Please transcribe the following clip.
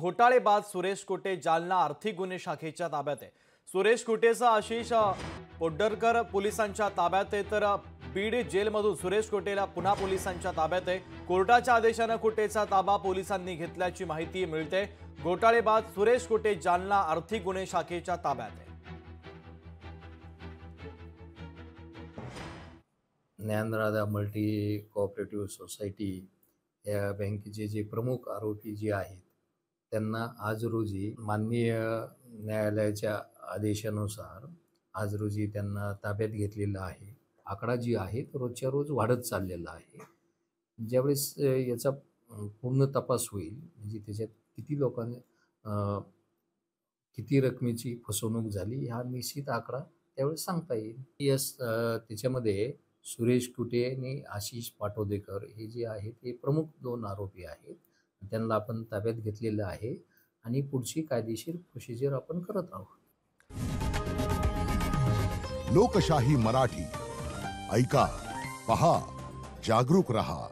घोटाळेबाज सुरेश कुटे जालना आर्थिक गुन्हे शाखेच्या ताब्यात आहे। सुरेश कुटेचा आशिष पोड्डरकर पोलिसांच्या ताब्यात आहे, तर बीड जेलमधून सुरेश कुटेला पुन्हा पोलिसांच्या ताब्यात आहे। कोर्टाच्या आदेशाने कुटेचा ताबा पोलिसांनी घेतल्याची माहिती मिळते। घोटाळेबाज सुरेश कुटे जालना आर्थिक गुन्हे शाखेच्या ताब्यात आहे। ज्ञानराधा मल्टी कोऑपरेटिव्ह सोसायटी या बँकेचे जे प्रमुख आरोपी जे आहेत त्यांना आज रोजी माननीय न्यायालयाच्या आदेशानुसार आज रोजी त्यांना ताब्यात घेतलेलं आहे। आकडा जी आहे तो रोजच्या रोज वाढत चाललेला आहे। ज्यावेळेस याचा पूर्ण तपास होईल, म्हणजे त्याच्यात किती लोकांनी किती रकमेची फसवणूक झाली हा निश्चित आकडा त्यावेळेस सांगता येईल। त्याच्यामध्ये सुरेश कुटे आणि आशिष पाटोदेकर हे जे आहेत हे प्रमुख दोन आरोपी आहेत। त्यांना आपण ताब्यात घेतलेलं आहे आणि पुढची कायदेशीर प्रोसिजर आपण करत आहोत। लोकशाही मराठी ऐका, पहा, जागरूक रहा।